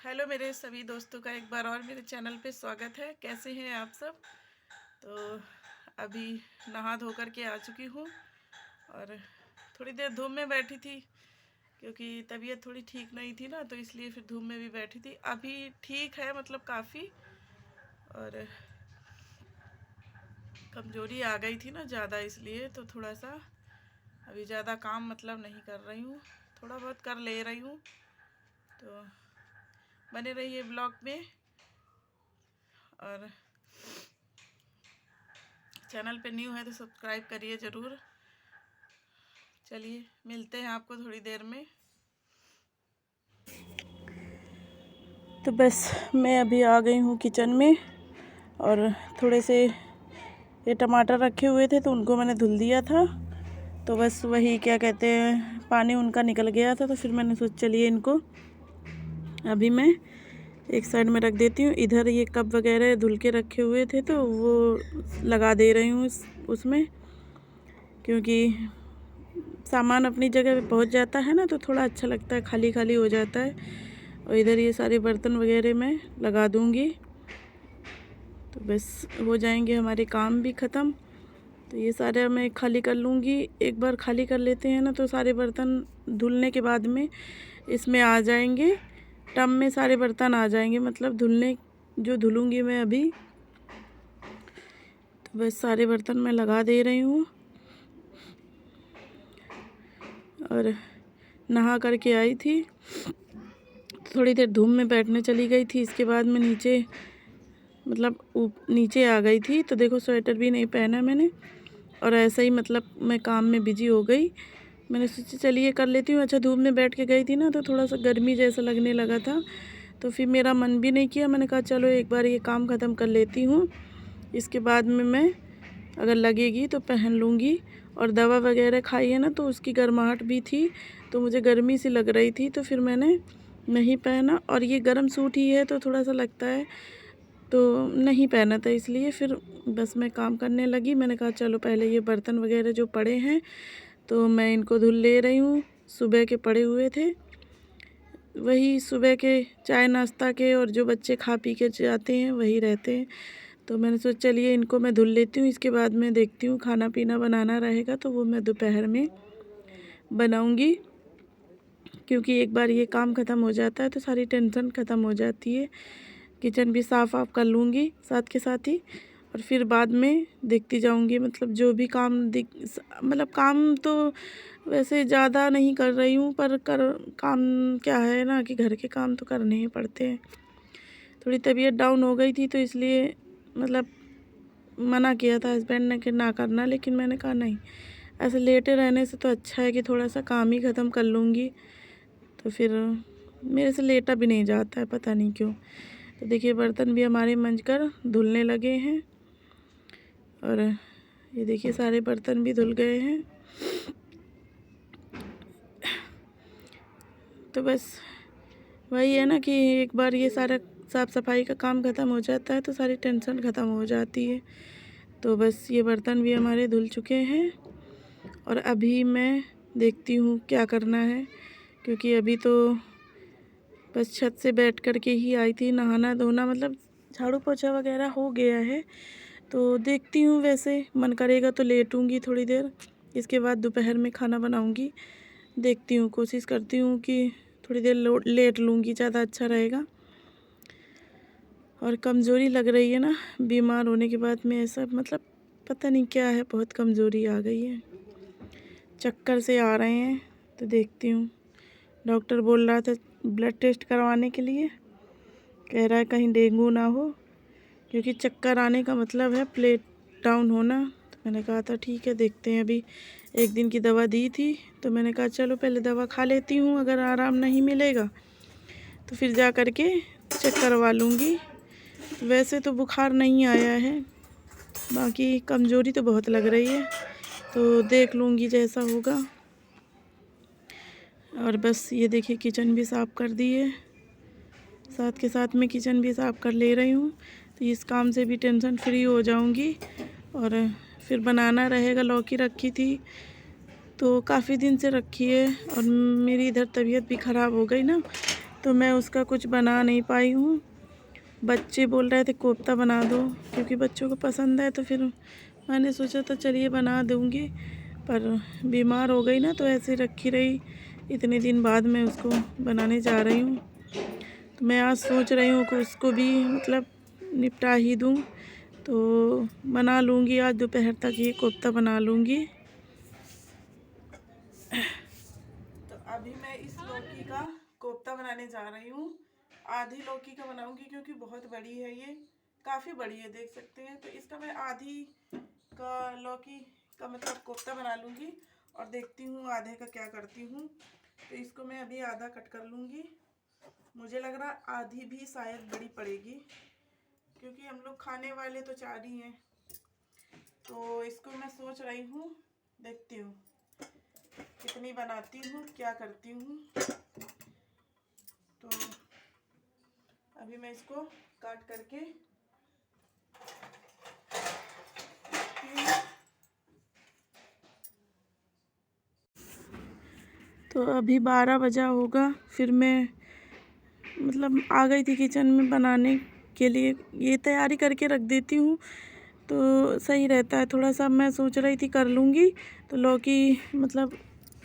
Hello मेरे सभी दोस्तों का एक बार और मेरे चैनल पे स्वागत है। कैसे हैं आप सब? तो अभी नहा धो कर के आ चुकी हूँ और थोड़ी देर धूप में बैठी थी क्योंकि तबीयत थोड़ी ठीक नहीं थी ना, तो इसलिए फिर धूप में भी बैठी थी। अभी ठीक है, मतलब काफ़ी। और कमज़ोरी आ गई थी ना ज़्यादा, इसलिए तो थोड़ा सा अभी ज़्यादा काम मतलब नहीं कर रही हूँ, थोड़ा बहुत कर ले रही हूँ। तो बने रहिए ब्लॉग में और चैनल पे न्यू है तो सब्सक्राइब करिए ज़रूर। चलिए मिलते हैं आपको थोड़ी देर में। तो बस मैं अभी आ गई हूँ किचन में और थोड़े से ये टमाटर रखे हुए थे तो उनको मैंने धुल दिया था। तो बस वही क्या कहते हैं, पानी उनका निकल गया था, तो फिर मैंने सोचा चलिए इनको अभी मैं एक साइड में रख देती हूँ। इधर ये कप वगैरह धुल के रखे हुए थे तो वो लगा दे रही हूँ उसमें, क्योंकि सामान अपनी जगह पे पहुँच जाता है ना, तो थोड़ा अच्छा लगता है, खाली खाली हो जाता है। और इधर ये सारे बर्तन वगैरह मैं लगा दूँगी तो बस हो जाएंगे हमारे काम भी ख़त्म। तो ये सारे मैं खाली कर लूँगी। एक बार खाली कर लेते हैं ना तो सारे बर्तन धुलने के बाद में इसमें आ जाएंगे, टब में सारे बर्तन आ जाएंगे, मतलब धुलने जो धुलूँगी मैं अभी। तो बस सारे बर्तन मैं लगा दे रही हूँ और नहा करके आई थी, थोड़ी देर धूप में बैठने चली गई थी। इसके बाद मैं नीचे मतलब नीचे आ गई थी, तो देखो स्वेटर भी नहीं पहना मैंने और ऐसे ही मतलब मैं काम में बिजी हो गई। मैंने सोचा चलिए कर लेती हूँ। अच्छा, धूप में बैठ के गई थी ना तो थोड़ा सा गर्मी जैसा लगने लगा था, तो फिर मेरा मन भी नहीं किया। मैंने कहा चलो एक बार ये काम ख़त्म कर लेती हूँ, इसके बाद में मैं अगर लगेगी तो पहन लूँगी। और दवा वगैरह खाई है ना तो उसकी गर्माहट भी थी, तो मुझे गर्मी सी लग रही थी, तो फिर मैंने नहीं पहना। और ये गर्म सूट ही है तो थोड़ा सा लगता है, तो नहीं पहना था, इसलिए फिर बस मैं काम करने लगी। मैंने कहा चलो पहले ये बर्तन वगैरह जो पड़े हैं तो मैं इनको धुल ले रही हूँ। सुबह के पड़े हुए थे, वही सुबह के चाय नाश्ता के, और जो बच्चे खा पी के जाते हैं वही रहते हैं। तो मैंने सोचा चलिए इनको मैं धुल लेती हूँ, इसके बाद मैं देखती हूँ खाना पीना बनाना रहेगा तो वो मैं दोपहर में बनाऊँगी, क्योंकि एक बार ये काम ख़त्म हो जाता है तो सारी टेंशन ख़त्म हो जाती है। किचन भी साफ़ वाफ कर लूँगी साथ के साथ ही, और फिर बाद में देखती जाऊँगी, मतलब जो भी काम मतलब काम तो वैसे ज़्यादा नहीं कर रही हूँ, पर काम क्या है ना कि घर के काम तो करने ही पड़ते हैं। थोड़ी तबीयत डाउन हो गई थी तो इसलिए मतलब मना किया था हस्बैंड ने कि ना करना, लेकिन मैंने कहा नहीं, ऐसे लेटे रहने से तो अच्छा है कि थोड़ा सा काम ही ख़त्म कर लूँगी। तो फिर मेरे से लेटा भी नहीं जाता है, पता नहीं क्यों। तो देखिए बर्तन भी हमारे मंजकर धुलने लगे हैं और ये देखिए सारे बर्तन भी धुल गए हैं। तो बस वही है ना कि एक बार ये सारा साफ़ सफाई का काम ख़त्म हो जाता है तो सारी टेंशन ख़त्म हो जाती है। तो बस ये बर्तन भी हमारे धुल चुके हैं और अभी मैं देखती हूँ क्या करना है, क्योंकि अभी तो बस छत से बैठ कर के ही आई थी। नहाना धोना मतलब झाड़ू पोछा वगैरह हो गया है, तो देखती हूँ, वैसे मन करेगा तो लेटूँगी थोड़ी देर, इसके बाद दोपहर में खाना बनाऊँगी। देखती हूँ, कोशिश करती हूँ कि थोड़ी देर लेट लूँगी, ज़्यादा अच्छा रहेगा। और कमज़ोरी लग रही है ना, बीमार होने के बाद में ऐसा मतलब पता नहीं क्या है, बहुत कमज़ोरी आ गई है, चक्कर से आ रहे हैं। तो देखती हूँ, डॉक्टर बोल रहा था ब्लड टेस्ट करवाने के लिए, कह रहा है कहीं डेंगू ना हो, क्योंकि चक्कर आने का मतलब है प्लेट डाउन होना। तो मैंने कहा था ठीक है देखते हैं। अभी एक दिन की दवा दी थी तो मैंने कहा चलो पहले दवा खा लेती हूँ, अगर आराम नहीं मिलेगा तो फिर जा कर के चेक करवा लूँगी। वैसे तो बुखार नहीं आया है, बाकी कमज़ोरी तो बहुत लग रही है, तो देख लूँगी जैसा होगा। और बस ये देखिए किचन भी साफ़ कर दी है, साथ के साथ में किचन भी साफ़ कर ले रही हूँ, तो इस काम से भी टेंशन फ्री हो जाऊँगी। और फिर बनाना रहेगा, लौकी रखी थी तो काफ़ी दिन से रखी है, और मेरी इधर तबीयत भी ख़राब हो गई ना, तो मैं उसका कुछ बना नहीं पाई हूँ। बच्चे बोल रहे थे कोफ्ता बना दो, क्योंकि बच्चों को पसंद है, तो फिर मैंने सोचा था चलिए बना दूँगी। पर बीमार हो गई ना, तो ऐसे रखी रही। इतने दिन बाद मैं उसको बनाने जा रही हूँ। तो मैं आज सोच रही हूँ कि उसको भी मतलब निपटा ही दूँ। तो बना लूँगी आज दोपहर तक ये कोफ्ता बना लूँगी। तो अभी मैं इस लौकी का कोफ्ता बनाने जा रही हूँ। आधी लौकी का बनाऊँगी क्योंकि बहुत बड़ी है, ये काफ़ी बड़ी है, देख सकते हैं। तो इसका मैं आधी का लौकी का मतलब कोफ्ता बना लूँगी और देखती हूँ आधे का क्या करती हूँ। तो इसको मैं अभी आधा कट कर लूँगी। मुझे लग रहा आधी भी शायद बड़ी पड़ेगी, क्योंकि हम लोग खाने वाले तो 4 ही हैं। तो इसको मैं सोच रही हूँ, देखती हूँ कितनी बनाती हूँ, क्या करती हूँ। तो अभी मैं इसको काट करके तो अभी 12 बजा होगा। फिर मैं मतलब आ गई थी किचन में बनाने के लिए। ये तैयारी करके रख देती हूँ तो सही रहता है। थोड़ा सा मैं सोच रही थी कर लूँगी। तो लौकी मतलब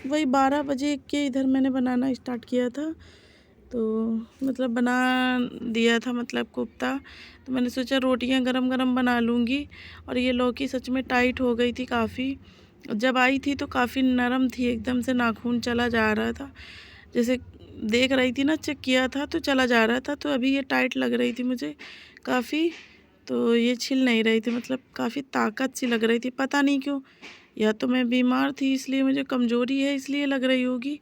वही 12 बजे के इधर मैंने बनाना स्टार्ट किया था। तो मतलब बना दिया था मतलब कोफ्ता। तो मैंने सोचा रोटियां गरम गरम बना लूँगी। और ये लौकी सच में टाइट हो गई थी काफ़ी। जब आई थी तो काफ़ी नरम थी, एकदम से नाखून चला जा रहा था। जैसे देख रही थी ना, चेक किया था तो चला जा रहा था। तो अभी ये टाइट लग रही थी मुझे काफ़ी। तो ये छिल नहीं रही थी, मतलब काफ़ी ताकत सी लग रही थी, पता नहीं क्यों। या तो मैं बीमार थी इसलिए, मुझे कमज़ोरी है इसलिए लग रही होगी।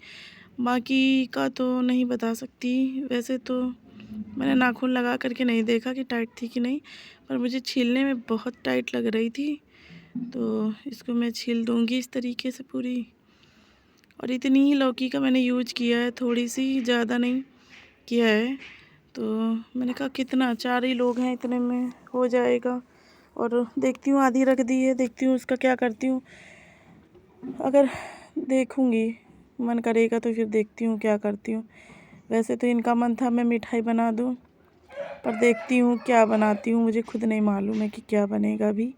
बाकी का तो नहीं बता सकती। वैसे तो मैंने नाखून लगा करके नहीं देखा कि टाइट थी कि नहीं, पर मुझे छीलने में बहुत टाइट लग रही थी। तो इसको मैं छील दूँगी इस तरीके से पूरी। और इतनी ही लौकी का मैंने यूज किया है, थोड़ी सी, ज़्यादा नहीं किया है। तो मैंने कहा कितना, 4 ही लोग हैं, इतने में हो जाएगा। और देखती हूँ आधी रख दी है, देखती हूँ उसका क्या करती हूँ। अगर देखूँगी मन करेगा तो फिर देखती हूँ क्या करती हूँ। वैसे तो इनका मन था मैं मिठाई बना दूँ, पर देखती हूँ क्या बनाती हूँ, मुझे खुद नहीं मालूम है कि क्या बनेगा अभी।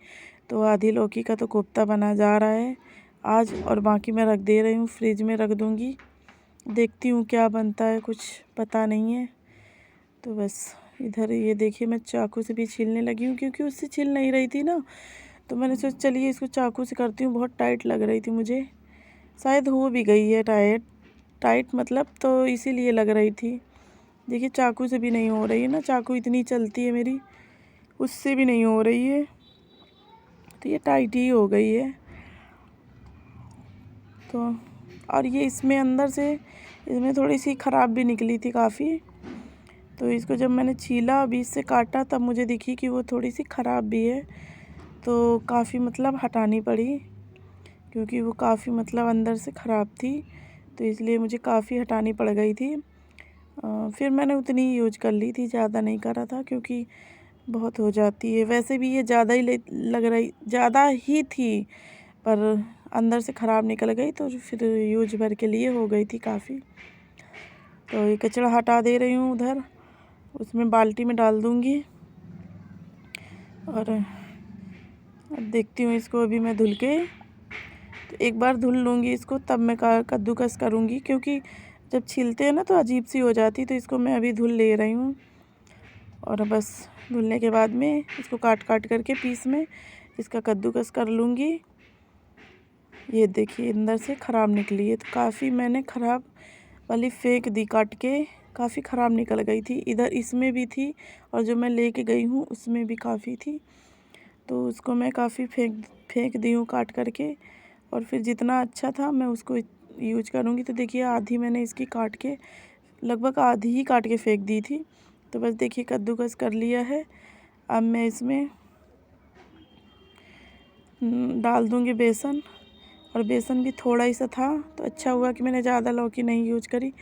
तो आधी लौकी का तो कोफ्ता बना जा रहा है आज, और बाकी मैं रख दे रही हूँ, फ्रिज में रख दूँगी। देखती हूँ क्या बनता है, कुछ पता नहीं है। तो बस इधर ये देखिए मैं चाकू से भी छीलने लगी हूँ, क्योंकि उससे छिल नहीं रही थी ना। तो मैंने सोचा चलिए इसको चाकू से करती हूँ, बहुत टाइट लग रही थी मुझे। शायद हो भी गई है टाइट मतलब, तो इसीलिए लग रही थी। देखिए चाकू से भी नहीं हो रही है ना, चाकू इतनी चलती है मेरी, उससे भी नहीं हो रही है। तो ये टाइट ही हो गई है। तो और ये इसमें अंदर से इसमें थोड़ी सी ख़राब भी निकली थी काफ़ी। तो इसको जब मैंने छीला, बीच से काटा, तब मुझे दिखी कि वो थोड़ी सी ख़राब भी है। तो काफ़ी मतलब हटानी पड़ी, क्योंकि वो काफ़ी मतलब अंदर से ख़राब थी। तो इसलिए मुझे काफ़ी हटानी पड़ गई थी। फिर मैंने उतनी ही यूज कर ली थी, ज़्यादा नहीं करा था, क्योंकि बहुत हो जाती है। वैसे भी ये ज़्यादा ही लग रही, ज़्यादा ही थी, पर अंदर से ख़राब निकल गई। तो फिर यूज भर के लिए हो गई थी काफ़ी। तो ये कचरा हटा दे रही हूँ उधर, उसमें बाल्टी में डाल दूँगी। और अब देखती हूँ इसको, अभी मैं धुल के, तो एक बार धुल लूँगी इसको, तब मैं कद्दूकस करूँगी, क्योंकि जब छीलते हैं ना तो अजीब सी हो जाती। तो इसको मैं अभी धुल ले रही हूँ। और बस धुलने के बाद में इसको काट काट करके पीस में इसका कद्दूकस कर लूँगी। ये देखिए अंदर से ख़राब निकली है, तो काफ़ी मैंने ख़राब वाली फेंक दी काट के, काफ़ी ख़राब निकल गई थी। इधर इसमें भी थी, और जो मैं लेके गई हूँ उसमें भी काफ़ी थी। तो उसको मैं काफ़ी फेंक दी हूँ काट करके। और फिर जितना अच्छा था मैं उसको यूज करूँगी। तो देखिए आधी मैंने इसकी काट के, लगभग आधी ही काट के फेंक दी थी। तो बस देखिए कद्दूकस कर लिया है। अब मैं इसमें डाल दूँगी बेसन। और बेसन भी थोड़ा ही सा था, तो अच्छा हुआ कि मैंने ज़्यादा लौकी नहीं यूज करी,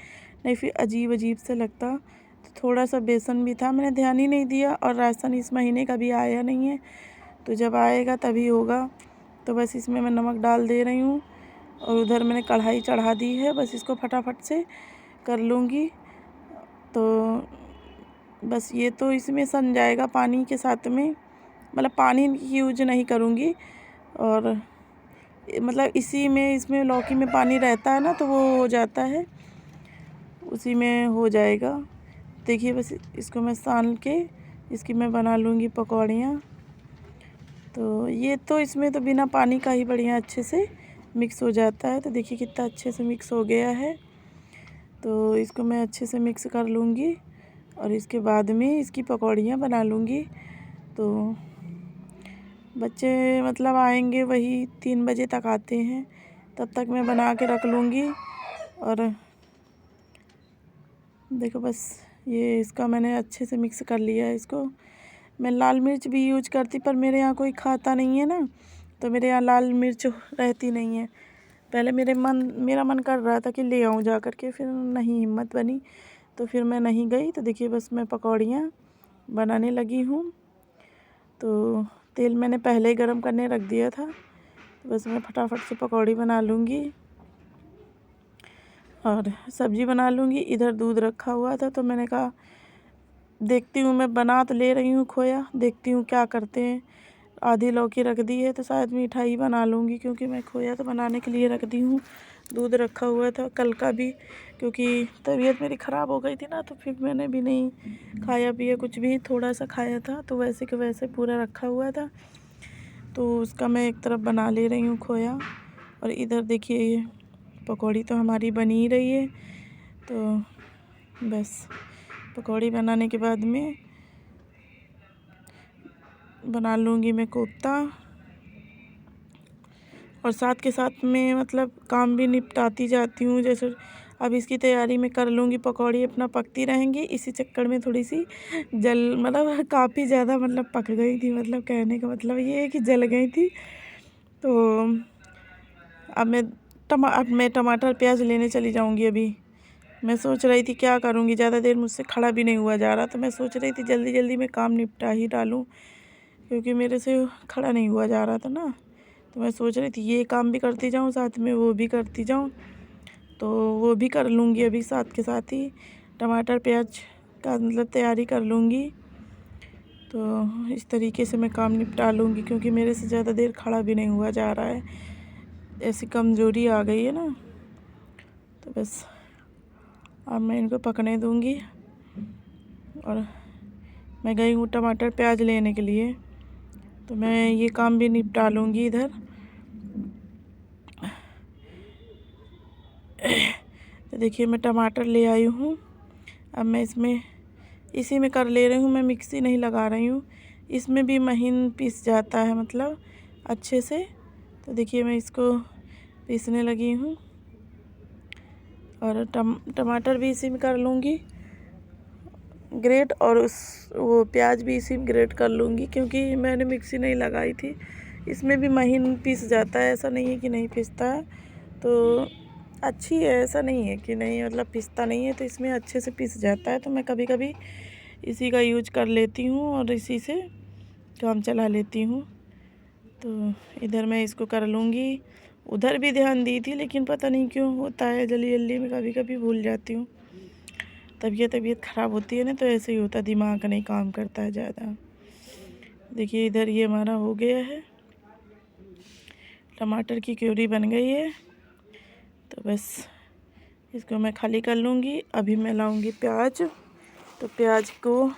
नहीं फिर अजीब अजीब से लगता। तो थोड़ा सा बेसन भी था, मैंने ध्यान ही नहीं दिया। और राशन इस महीने का भी आया नहीं है, तो जब आएगा तभी होगा। तो बस इसमें मैं नमक डाल दे रही हूँ। और उधर मैंने कढ़ाई चढ़ा दी है, बस इसको फटाफट से कर लूँगी। तो बस ये तो इसमें सन जाएगा पानी के साथ में, मतलब पानी यूज नहीं करूँगी। और मतलब इसी में, इसमें लौकी में पानी रहता है ना, तो वो हो जाता है, उसी में हो जाएगा। देखिए बस इसको मैं सान के इसकी मैं बना लूँगी पकौड़ियाँ। तो ये तो इसमें तो बिना पानी का ही बढ़िया अच्छे से मिक्स हो जाता है। तो देखिए कितना अच्छे से मिक्स हो गया है। तो इसको मैं अच्छे से मिक्स कर लूँगी और इसके बाद में इसकी पकौड़ियाँ बना लूँगी। तो बच्चे मतलब आएंगे वही 3 बजे तक आते हैं, तब तक मैं बना के रख लूँगी। और देखो बस ये इसका मैंने अच्छे से मिक्स कर लिया है। इसको मैं लाल मिर्च भी यूज करती, पर मेरे यहाँ कोई खाता नहीं है ना, तो मेरे यहाँ लाल मिर्च रहती नहीं है। पहले मेरा मन कर रहा था कि ले आऊँ जा कर के, फिर नहीं हिम्मत बनी, तो फिर मैं नहीं गई। तो देखिए बस मैं पकौड़ियाँ बनाने लगी हूँ। तो तेल मैंने पहले ही गरम करने रख दिया था, तो बस मैं फटाफट से पकौड़ी बना लूँगी और सब्ज़ी बना लूँगी। इधर दूध रखा हुआ था, तो मैंने कहा देखती हूँ, मैं बना तो ले रही हूँ खोया, देखती हूँ क्या करते हैं। आधी लौकी रख दी है, तो शायद मिठाई बना लूँगी, क्योंकि मैं खोया तो बनाने के लिए रख दी हूँ। दूध रखा हुआ था कल का भी, क्योंकि तबीयत मेरी ख़राब हो गई थी ना, तो फिर मैंने भी नहीं खाया पिया कुछ भी, थोड़ा सा खाया था, तो वैसे के वैसे पूरा रखा हुआ था। तो उसका मैं एक तरफ बना ले रही हूँ खोया। और इधर देखिए ये पकौड़ी तो हमारी बनी ही रही है। तो बस पकौड़ी बनाने के बाद में बना लूँगी मैं कोफ्ता, और साथ के साथ में मतलब काम भी निपटाती जाती हूँ। जैसे अब इसकी तैयारी में कर लूँगी, पकौड़ी अपना पकती रहेंगी। इसी चक्कर में थोड़ी सी मतलब काफ़ी ज़्यादा मतलब पक गई थी, मतलब कहने का मतलब ये है कि जल गई थी। तो अब मैं टमाटर प्याज लेने चली जाऊँगी। अभी मैं सोच रही थी क्या करूँगी, ज़्यादा देर मुझसे खड़ा भी नहीं हुआ जा रहा, तो मैं सोच रही थी जल्दी जल्दी में काम निपटा ही डालूँ, क्योंकि मेरे से खड़ा नहीं हुआ जा रहा था ना। तो मैं सोच रही थी ये काम भी करती जाऊँ, साथ में वो भी करती जाऊँ, तो वो भी कर लूँगी अभी साथ के साथ ही। टमाटर प्याज का मतलब तैयारी कर लूँगी। तो इस तरीके से मैं काम निपटा लूँगी, क्योंकि मेरे से ज़्यादा देर खड़ा भी नहीं हुआ जा रहा है, ऐसी कमज़ोरी आ गई है ना। तो बस अब मैं इनको पकने दूँगी। और मैं गई हूँ टमाटर प्याज लेने के लिए, तो मैं ये काम भी निपटा लूँगी इधर। तो देखिए मैं टमाटर ले आई हूँ। अब मैं इसी में कर ले रही हूँ, मैं मिक्सी नहीं लगा रही हूँ, इसमें भी महीन पीस जाता है मतलब अच्छे से। तो देखिए मैं इसको पीसने लगी हूँ, और टमाटर भी इसी में कर लूँगी ग्रेट, और वो प्याज भी इसी में ग्रेट कर लूँगी, क्योंकि मैंने मिक्सी नहीं लगाई थी। इसमें भी महीन पीस जाता है, ऐसा नहीं है कि नहीं पीसता है। तो अच्छी है, ऐसा नहीं है कि नहीं मतलब पिसता नहीं है, तो इसमें अच्छे से पिस जाता है। तो मैं कभी कभी इसी का यूज कर लेती हूँ और इसी से काम चला लेती हूँ। तो इधर मैं इसको कर लूँगी। उधर भी ध्यान दी थी, लेकिन पता नहीं क्यों होता है, जल्दी जल्दी में कभी कभी भूल जाती हूँ। तबीयत ख़राब होती है ना, तो ऐसे ही होता है, दिमाग नहीं काम करता है ज़्यादा। देखिए इधर ये हमारा हो गया है, टमाटर की क्यूरी बन गई है। तो बस इसको मैं खाली कर लूँगी। अभी मैं लाऊँगी प्याज, तो प्याज को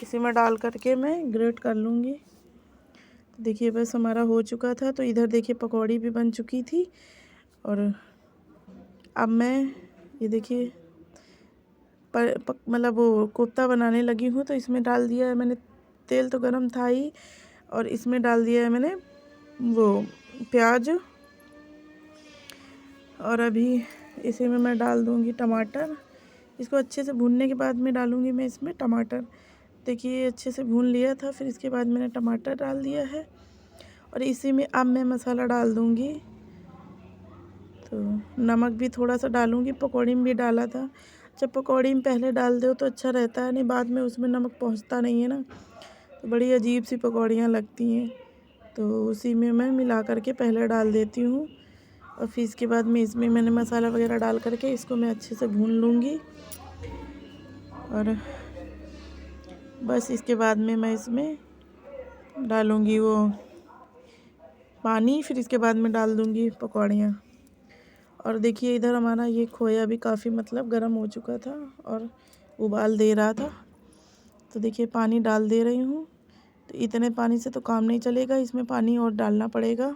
इसी में डाल करके मैं ग्रेट कर लूँगी। तो देखिए बस हमारा हो चुका था। तो इधर देखिए पकौड़ी भी बन चुकी थी, और अब मैं ये देखिए मतलब वो कोफ्ता बनाने लगी हूँ। तो इसमें डाल दिया है मैंने, तेल तो गरम था ही, और इसमें डाल दिया है मैंने वो प्याज, और अभी इसी में मैं डाल दूँगी टमाटर। इसको अच्छे से भूनने के बाद में डालूँगी मैं इसमें टमाटर। देखिए अच्छे से भून लिया था, फिर इसके बाद मैंने टमाटर डाल दिया है, और इसी में अब मैं मसाला डाल दूँगी। तो नमक भी थोड़ा सा डालूँगी, पकौड़ी में भी डाला था। जब पकौड़ी में पहले डाल दो तो अच्छा रहता है, नहीं बाद में उसमें नमक पहुँचता नहीं है ना, तो बड़ी अजीब सी पकौड़ियाँ लगती हैं। तो उसी में मैं मिला करके पहले डाल देती हूँ, और फिर इसके बाद में इसमें मैंने मसाला वगैरह डाल करके इसको मैं अच्छे से भून लूँगी। और बस इसके बाद में मैं इसमें डालूँगी वो पानी, फिर इसके बाद में डाल दूँगी पकौड़ियाँ। और देखिए इधर हमारा ये खोया भी काफ़ी मतलब गर्म हो चुका था और उबाल दे रहा था। तो देखिए पानी डाल दे रही हूँ। तो इतने पानी से तो काम नहीं चलेगा, इसमें पानी और डालना पड़ेगा।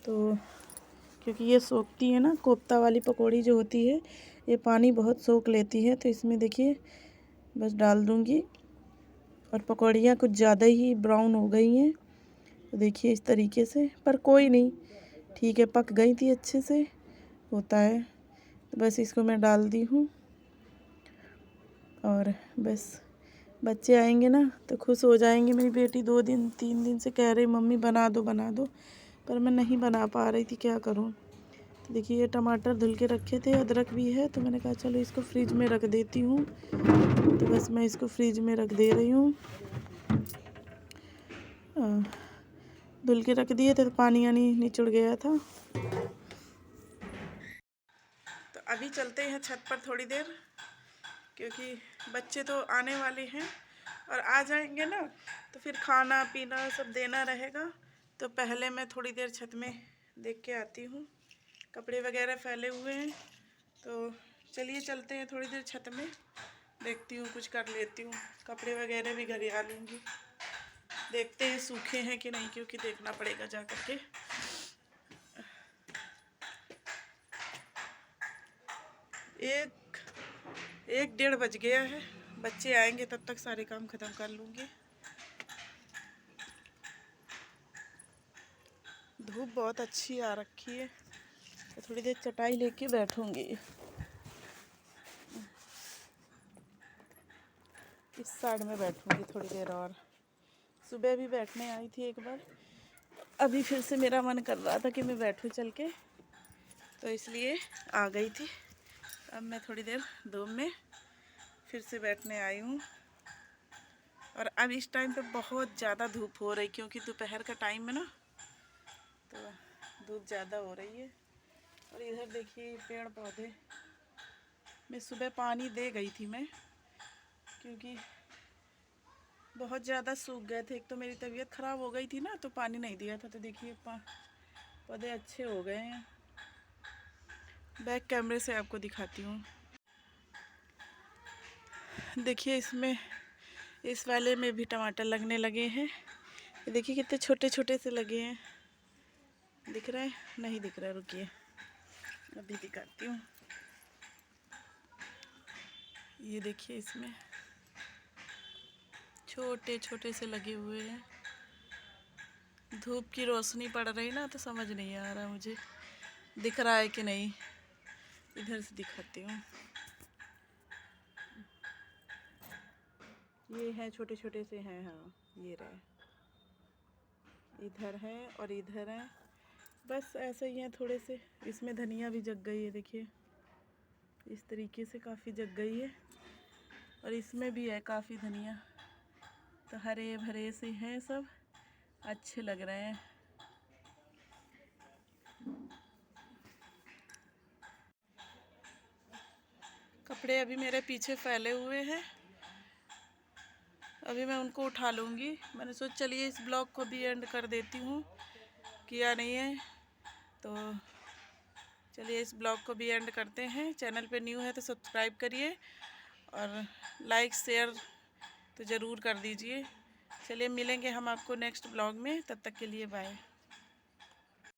तो क्योंकि ये सोखती है ना, कोफ्ता वाली पकौड़ी जो होती है ये पानी बहुत सोख लेती है। तो इसमें देखिए बस डाल दूँगी। और पकौड़ियाँ कुछ ज़्यादा ही ब्राउन हो गई हैं, तो देखिए इस तरीके से, पर कोई नहीं, ठीक है, पक गई थी अच्छे से, होता है। तो बस इसको मैं डाल दी हूँ। और बस बच्चे आएंगे ना तो खुश हो जाएंगे। मेरी बेटी 2-3 दिन से कह रही मम्मी बना दो बना दो, पर मैं नहीं बना पा रही थी, क्या करूँ। तो देखिए ये टमाटर धुल के रखे थे, अदरक भी है, तो मैंने कहा चलो इसको फ्रिज में रख देती हूँ। तो बस मैं इसको फ्रिज में रख दे रही हूँ। धुल के रख दिए थे तो पानी यानी निचुड़ गया था। तो अभी चलते हैं छत पर थोड़ी देर, क्योंकि बच्चे तो आने वाले हैं और आ जाएंगे ना तो फिर खाना पीना सब देना रहेगा। तो पहले मैं थोड़ी देर छत में देख के आती हूँ। कपड़े वगैरह फैले हुए हैं, तो चलिए चलते हैं थोड़ी देर छत में, देखती हूँ कुछ कर लेती हूँ। कपड़े वगैरह भी घर आ लूँगी, देखते हैं सूखे हैं कि नहीं, क्योंकि देखना पड़ेगा जा कर के। एक 1:30 बज गया है, बच्चे आएंगे तब तक सारे काम ख़त्म कर लूँगी। धूप बहुत अच्छी आ रखी है, तो थोड़ी देर चटाई लेके बैठूँगी। इस साइड में बैठूँगी थोड़ी देर और। सुबह भी बैठने आई थी एक बार, अभी फिर से मेरा मन कर रहा था कि मैं बैठूँ चल के, तो इसलिए आ गई थी। अब मैं थोड़ी देर धूप में फिर से बैठने आई हूँ। और अब इस टाइम पे बहुत ज़्यादा धूप हो रही, क्योंकि दोपहर का टाइम है ना, तो धूप ज़्यादा हो रही है। और इधर देखिए पेड़ पौधे, मैं सुबह पानी दे गई थी मैं, क्योंकि बहुत ज़्यादा सूख गए थे। एक तो मेरी तबीयत ख़राब हो गई थी ना, तो पानी नहीं दिया था। तो देखिए पौधे अच्छे हो गए हैं। बैक कैमरे से आपको दिखाती हूँ। देखिए इसमें, इस वाले में भी टमाटर लगने लगे हैं। ये देखिए कितने छोटे छोटे से लगे हैं, दिख रहा है? नहीं दिख रहा, रुकिए अभी दिखाती हूँ। ये देखिए इसमें छोटे छोटे से लगे हुए हैं। धूप की रोशनी पड़ रही ना, तो समझ नहीं आ रहा मुझे दिख रहा है कि नहीं। इधर से दिखाती हूँ। ये हैं छोटे छोटे से हैं, हाँ ये रहे, इधर है और इधर है, बस ऐसे ही हैं थोड़े से। इसमें धनिया भी जग गई है, देखिए इस तरीके से काफ़ी जग गई है। और इसमें भी है काफ़ी धनिया, तो हरे भरे से हैं, सब अच्छे लग रहे हैं। कपड़े अभी मेरे पीछे फैले हुए हैं, अभी मैं उनको उठा लूँगी। मैंने सोचा चलिए इस ब्लॉग को भी एंड कर देती हूँ, किया नहीं है तो चलिए इस ब्लॉग को भी एंड करते हैं। चैनल पे न्यू है तो सब्सक्राइब करिए और लाइक शेयर तो ज़रूर कर दीजिए। चलिए मिलेंगे हम आपको नेक्स्ट ब्लॉग में, तब तक के लिए बाय।